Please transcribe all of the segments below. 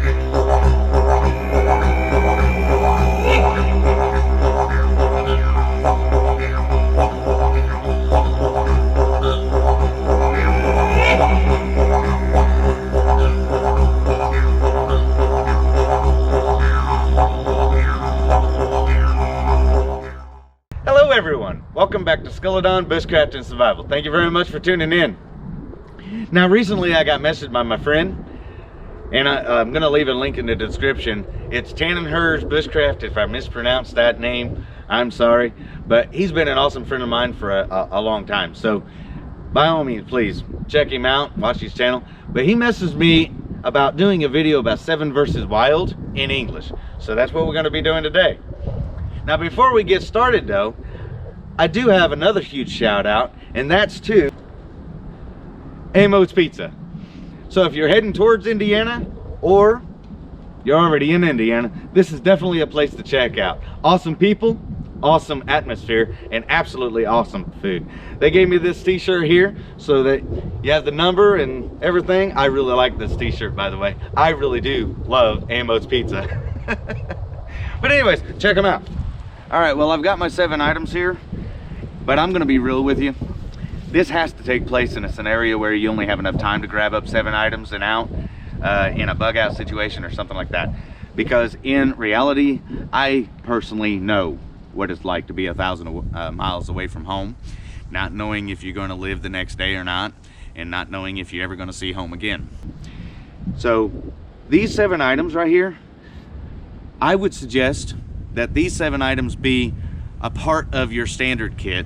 Hello everyone, welcome back to Skeledon, Bushcraft, and Survival. Thank you very much for tuning in. Now recently I got messaged by my friend, and I'm going to leave a link in the description. It's Tannenherz Bushcraft. If I mispronounced that name, I'm sorry, but he's been an awesome friend of mine for a long time. So by all means, please check him out, watch his channel. But he messaged me about doing a video about 7 versus Wild in English. So that's what we're going to be doing today. Now before we get started though, I do have another huge shout out, and that's to Amo's Pizza. So if you're heading towards Indiana, or you're already in Indiana, this is definitely a place to check out. Awesome people, awesome atmosphere, and absolutely awesome food. They gave me this t-shirt here so that you have the number and everything. I really like this t-shirt, by the way. I really do love Amo's Pizza. But anyways, check them out. All right, well, I've got my 7 items here, but I'm gonna be real with you. This has to take place in a scenario where you only have enough time to grab up 7 items and out in a bug out situation or something like that. Because in reality, I personally know what it's like to be 1,000 miles away from home, not knowing if you're gonna live the next day or not, and not knowing if you're ever gonna see home again. So these 7 items right here, I would suggest that these 7 items be a part of your standard kit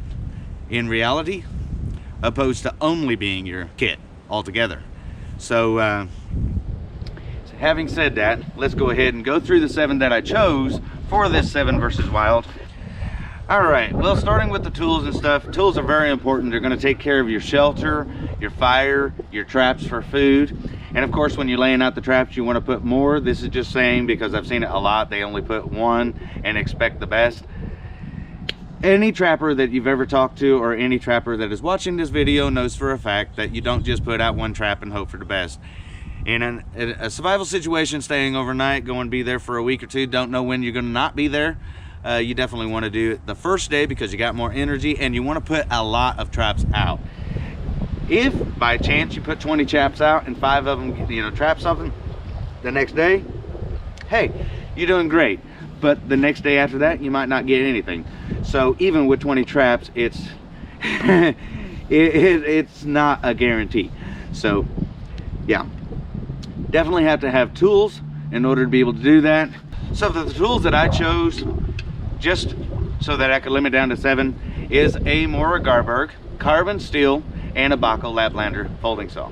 in reality, opposed to only being your kit altogether. So having said that, let's go ahead and go through the 7 that I chose for this 7 versus Wild. All right, well, starting with the tools and stuff. Tools are very important. They're going to take care of your shelter, your fire, your traps for food. And of course, when you're laying out the traps, you want to put more. This is just saying because I've seen it a lot. They only put 1 and expect the best. Any trapper that you've ever talked to, or any trapper that is watching this video, knows for a fact that you don't just put out 1 trap and hope for the best. In a survival situation, staying overnight, going to be there for a week or 2, don't know when you're going to not be there, you definitely want to do it the first day because you got more energy, and you want to put a lot of traps out. If by chance you put 20 traps out and 5 of them, you know, trap something the next day, hey, you're doing great. But the next day after that, you might not get anything. So even with 20 traps, it's it's not a guarantee. So yeah, definitely have to have tools in order to be able to do that. So the tools that I chose, just so that I could limit down to 7, is a Mora Garberg carbon steel and a Baco Laplander folding saw.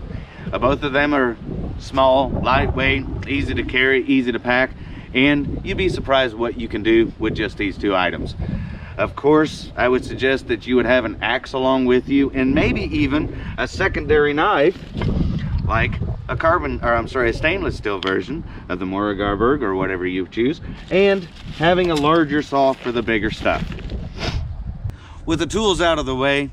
Both of them are small, lightweight, easy to carry, easy to pack, and you'd be surprised what you can do with just these 2 items. Of course, I would suggest that you would have an axe along with you, and maybe even a secondary knife, like a stainless steel version of the Mora Garberg or whatever you choose, and having a larger saw for the bigger stuff. With the tools out of the way,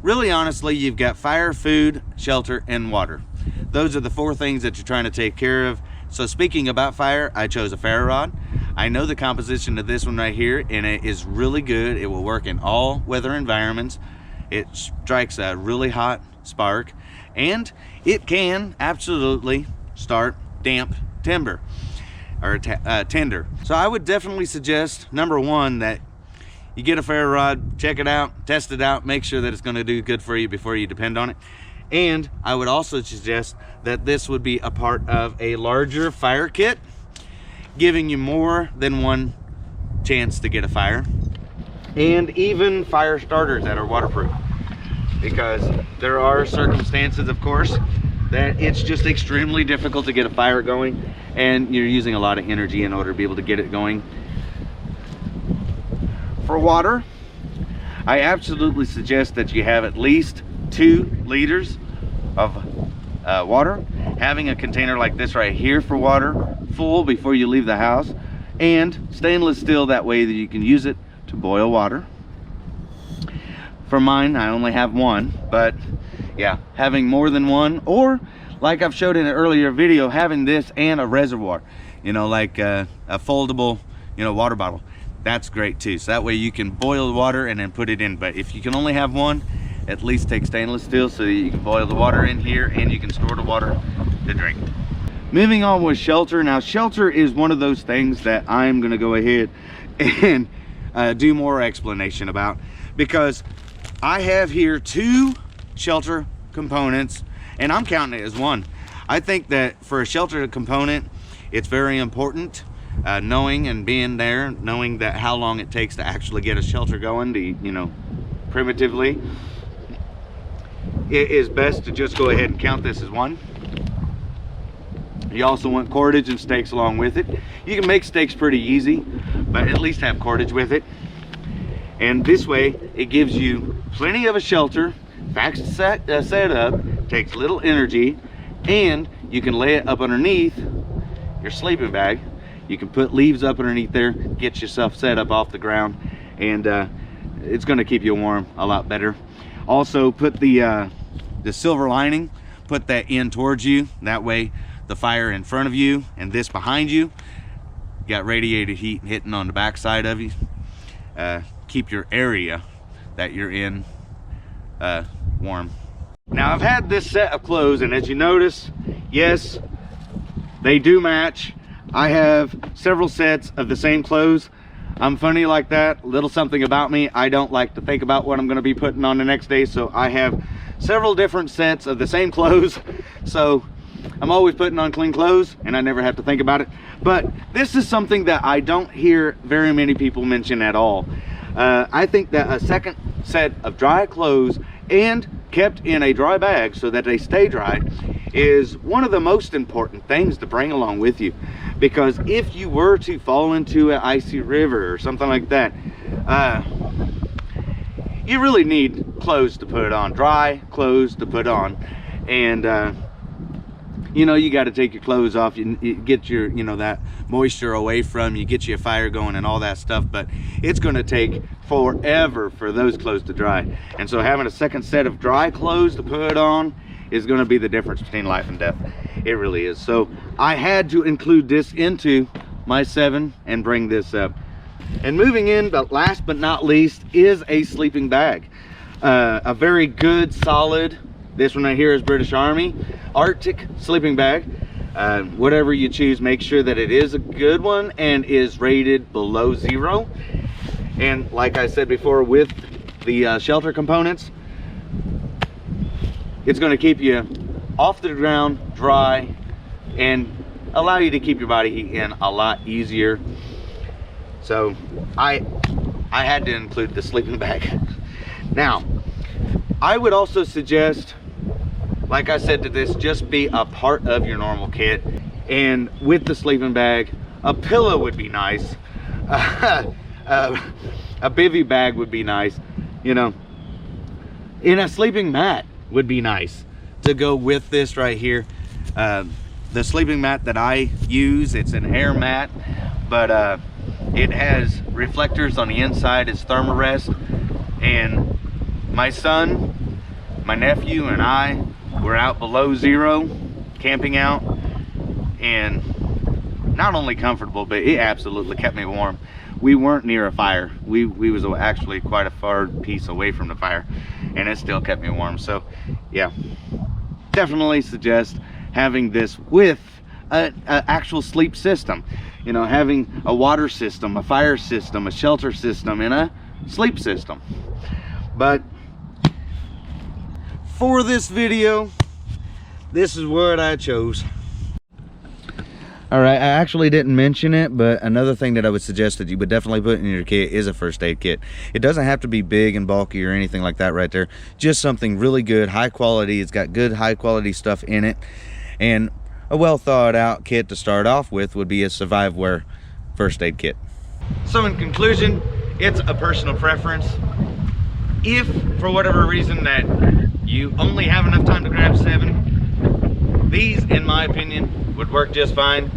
really honestly, you've got fire, food, shelter, and water. Those are the 4 things that you're trying to take care of. So speaking about fire, I chose a ferro rod. I know the composition of this one right here, and it is really good. It will work in all weather environments. It strikes a really hot spark, and it can absolutely start damp timber or tinder. So I would definitely suggest, number 1, that you get a ferro rod, check it out, test it out, make sure that it's going to do good for you before you depend on it. And I would also suggest that this would be a part of a larger fire kit, giving you more than 1 chance to get a fire, and even fire starters that are waterproof, because there are circumstances, of course, that it's just extremely difficult to get a fire going, and you're using a lot of energy in order to be able to get it going. For water, I absolutely suggest that you have at least 2 liters of water. Having a container like this right here for water full before you leave the house, and stainless steel, that way that you can use it to boil water. For mine, I only have 1, but yeah, having more than one, or like I've showed in an earlier video, having this and a reservoir, you know, like a foldable, you know, water bottle. That's great too. So that way you can boil the water and then put it in. But if you can only have one, at least take stainless steel so that you can boil the water in here and you can store the water to drink. Moving on with shelter. Now, shelter is one of those things that I'm going to go ahead and do more explanation about, because I have here 2 shelter components and I'm counting it as one. I think that for a shelter component, it's very important knowing and being there, knowing that how long it takes to actually get a shelter going, to, you know, primitively. It is best to just go ahead and count this as one. You also want cordage and stakes along with it. You can make stakes pretty easy, but at least have cordage with it. And this way, it gives you plenty of a shelter, fast to set up, takes little energy, and you can lay it up underneath your sleeping bag. You can put leaves up underneath there, get yourself set up off the ground, and it's going to keep you warm a lot better. Also, put the silver lining, put that in towards you. That way, the fire in front of you and this behind you, got radiated heat hitting on the back side of you. Keep your area that you're in warm. Now, I've had this set of clothes, and as you notice, yes, they do match. I have several sets of the same clothes. I'm funny like that. Little something about me, I don't like to think about what I'm going to be putting on the next day, so I have several different sets of the same clothes. So I'm always putting on clean clothes and I never have to think about it. But this is something that I don't hear very many people mention at all. I think that a second set of dry clothes and kept in a dry bag so that they stay dry is one of the most important things to bring along with you. Because if you were to fall into an icy river or something like that, you really need clothes to put on, dry clothes to put on. And you know, you got to take your clothes off, you get your, you know, that moisture away from you, get you a fire going and all that stuff, but it's going to take forever for those clothes to dry. And so having a second set of dry clothes to put on is going to be the difference between life and death. It really is. So I had to include this into my 7 and bring this up. And moving in, but last but not least, is a sleeping bag. A very good, solid, this one right here is British Army Arctic sleeping bag. Whatever you choose, make sure that it is a good one and is rated below 0. And like I said before, with the shelter components, it's going to keep you off the ground, dry, and allow you to keep your body heat in a lot easier. So I had to include the sleeping bag. Now, I would also suggest, like I said, to this just be a part of your normal kit. And with the sleeping bag, a pillow would be nice. A bivy bag would be nice, you know. And a sleeping mat would be nice to go with this right here. The sleeping mat that I use, it's an air mat, but it has reflectors on the inside. It's thermarest. And my son, my nephew, and I were out below 0 camping out, and not only comfortable, but it absolutely kept me warm. We weren't near a fire. We was actually quite a far piece away from the fire, and it still kept me warm. So yeah, definitely suggest having this with an actual sleep system. You know, having a water system, a fire system, a shelter system, and a sleep system. But for this video, this is what I chose. All right, I actually didn't mention it, but another thing that I would suggest that you would definitely put in your kit is a first aid kit. It doesn't have to be big and bulky or anything like that right there. Just something really good, high quality. It's got good high quality stuff in it. And a well thought out kit to start off with would be a Surviveware first aid kit. So in conclusion, it's a personal preference. If for whatever reason that you only have enough time to grab 7, these, in my opinion, would work just fine.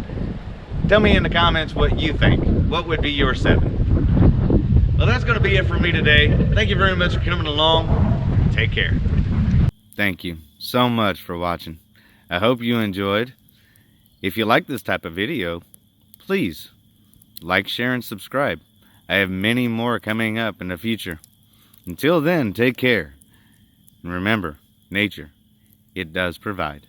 Tell me in the comments what you think. What would be your 7? Well, that's going to be it for me today. Thank you very much for coming along. Take care. thank you so much for watching. I hope you enjoyed. If you like this type of video, please like, share, and subscribe. I have many more coming up in the future. Until then, take care. And remember, nature, it does provide.